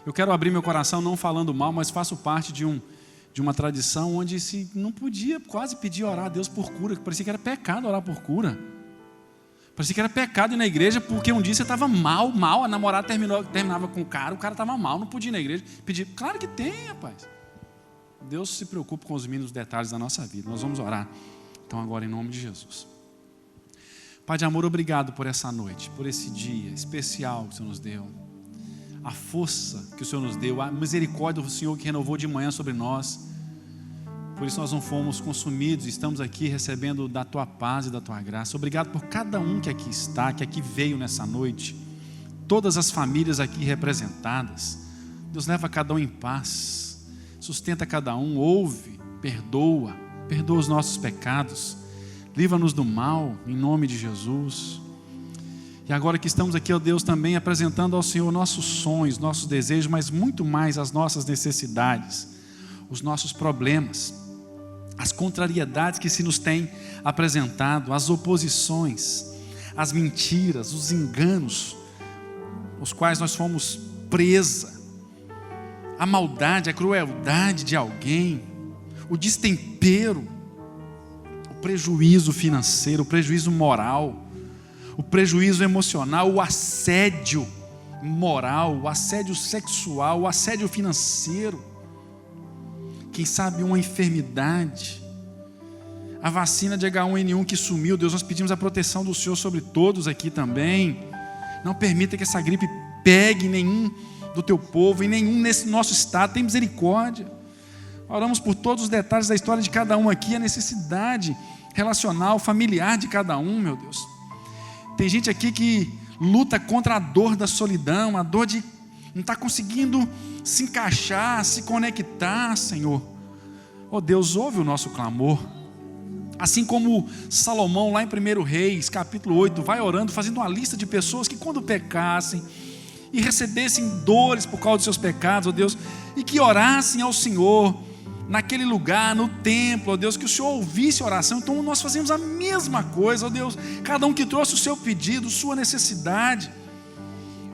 Eu quero abrir meu coração não falando mal, mas faço parte de uma tradição onde se não podia quase pedir orar a Deus por cura, parecia que era pecado orar por cura. Parecia que era pecado ir na igreja, porque um dia você estava mal, a namorada terminava com o cara estava mal, não podia ir na igreja pedir. Claro que tem, rapaz. Deus se preocupa com os mínimos detalhes da nossa vida. Nós vamos orar, então, agora em nome de Jesus. Pai de amor, obrigado por essa noite, por esse dia especial que o Senhor nos deu. A força que o Senhor nos deu, a misericórdia do Senhor que renovou de manhã sobre nós. Por isso nós não fomos consumidos, estamos aqui recebendo da Tua paz e da Tua graça. Obrigado por cada um que aqui está, que aqui veio nessa noite. Todas as famílias aqui representadas. Deus leva cada um em paz, sustenta cada um, ouve, perdoa os nossos pecados. Livra-nos do mal, em nome de Jesus. E agora que estamos aqui, ó Deus, também apresentando ao Senhor nossos sonhos, nossos desejos, mas muito mais as nossas necessidades, os nossos problemas, as contrariedades que se nos têm apresentado, as oposições, as mentiras, os enganos, os quais nós fomos presa, a maldade, a crueldade de alguém, o destempero, o prejuízo financeiro, o prejuízo moral, o prejuízo emocional, o assédio moral, o assédio sexual, o assédio financeiro, quem sabe uma enfermidade, a vacina de H1N1 que sumiu. Deus, nós pedimos a proteção do Senhor sobre todos aqui também. Não permita que essa gripe pegue nenhum do teu povo, e nenhum nesse nosso estado. Tem misericórdia. Oramos por todos os detalhes da história de cada um aqui, a necessidade relacional, familiar de cada um, meu Deus. Tem gente aqui que luta contra a dor da solidão, a dor de não estar conseguindo se encaixar, se conectar, Senhor. Oh Deus, ouve o nosso clamor. Assim como Salomão, lá em 1 Reis, capítulo 8, vai orando, fazendo uma lista de pessoas que quando pecassem e recebessem dores por causa dos seus pecados, ó Deus, e que orassem ao Senhor naquele lugar, no templo, ó Deus, que o Senhor ouvisse a oração. Então nós fazemos a mesma coisa, ó Deus, cada um que trouxe o seu pedido, sua necessidade,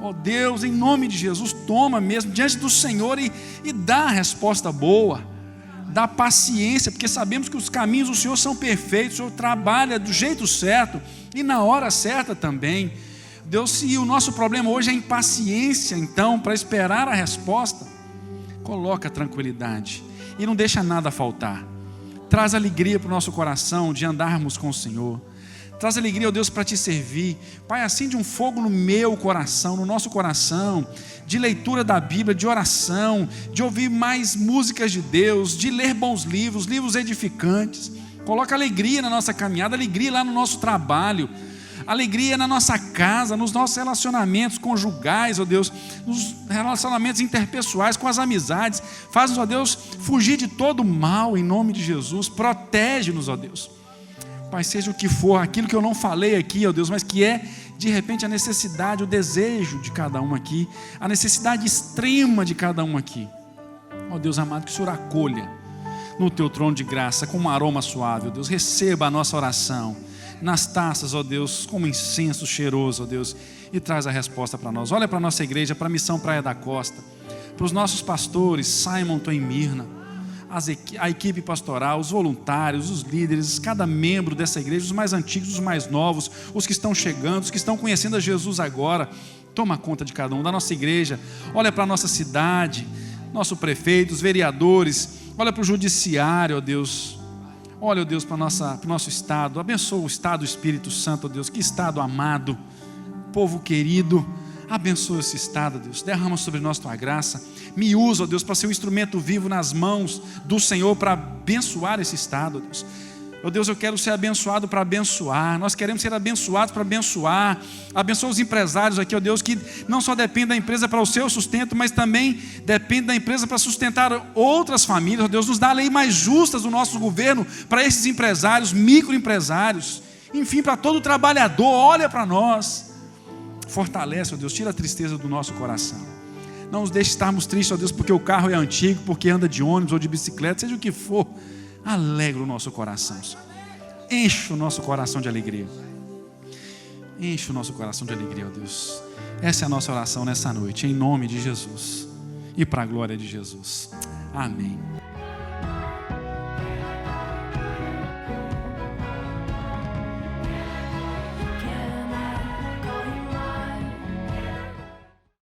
ó Deus, em nome de Jesus, toma mesmo diante do Senhor e dá a resposta boa, dá paciência, porque sabemos que os caminhos do Senhor são perfeitos, o Senhor trabalha do jeito certo e na hora certa também. Deus, se o nosso problema hoje é impaciência, então, para esperar a resposta, coloca tranquilidade e não deixa nada faltar. Traz alegria para o nosso coração de andarmos com o Senhor. Traz alegria, ó Deus, para te servir. Pai, acende um fogo no meu coração, no nosso coração, de leitura da Bíblia, de oração, de ouvir mais músicas de Deus, de ler bons livros, livros edificantes. Coloca alegria na nossa caminhada, alegria lá no nosso trabalho, alegria na nossa casa, nos nossos relacionamentos conjugais, ó Deus, nos relacionamentos interpessoais, com as amizades. Faz-nos, ó Deus, fugir de todo mal, em nome de Jesus. Protege-nos, ó Deus. Pai, seja o que for, aquilo que eu não falei aqui, ó Deus, mas que é, de repente, a necessidade, o desejo de cada um aqui, a necessidade extrema de cada um aqui. Ó Deus amado, que o Senhor acolha no teu trono de graça, com um aroma suave, ó Deus. Receba a nossa oração nas taças, ó Deus, como incenso cheiroso, ó Deus, e traz a resposta para nós. Olha para a nossa igreja, para a Missão Praia da Costa, para os nossos pastores, Simon e Mirna, a equipe pastoral, os voluntários, os líderes, cada membro dessa igreja, os mais antigos, os mais novos, os que estão chegando, os que estão conhecendo a Jesus agora. Toma conta de cada um, da nossa igreja. Olha para a nossa cidade, nosso prefeito, os vereadores. Olha para o judiciário, ó Deus. Olha, ó Deus, para o nosso estado. Abençoa o estado do Espírito Santo, ó Deus. Que estado amado, povo querido. Abençoa esse estado, Deus. Derrama sobre nós tua graça. Me usa, ó Deus, para ser um instrumento vivo nas mãos do Senhor, para abençoar esse estado, ó Deus. Ó Deus, eu quero ser abençoado para abençoar. Nós queremos ser abençoados para abençoar. Abençoa os empresários aqui, ó Deus, que não só dependem da empresa para o seu sustento, mas também dependem da empresa para sustentar outras famílias. Ó Deus, nos dá leis mais justas do nosso governo para esses empresários, microempresários, enfim, para todo trabalhador. Olha para nós. Fortalece, ó Deus, tira a tristeza do nosso coração. Não nos deixe estarmos tristes, ó Deus, porque o carro é antigo, porque anda de ônibus ou de bicicleta, seja o que for. Alegra o nosso coração, Senhor. Enche o nosso coração de alegria. Enche o nosso coração de alegria, ó Deus. Essa é a nossa oração nessa noite, em nome de Jesus e para a glória de Jesus. Amém.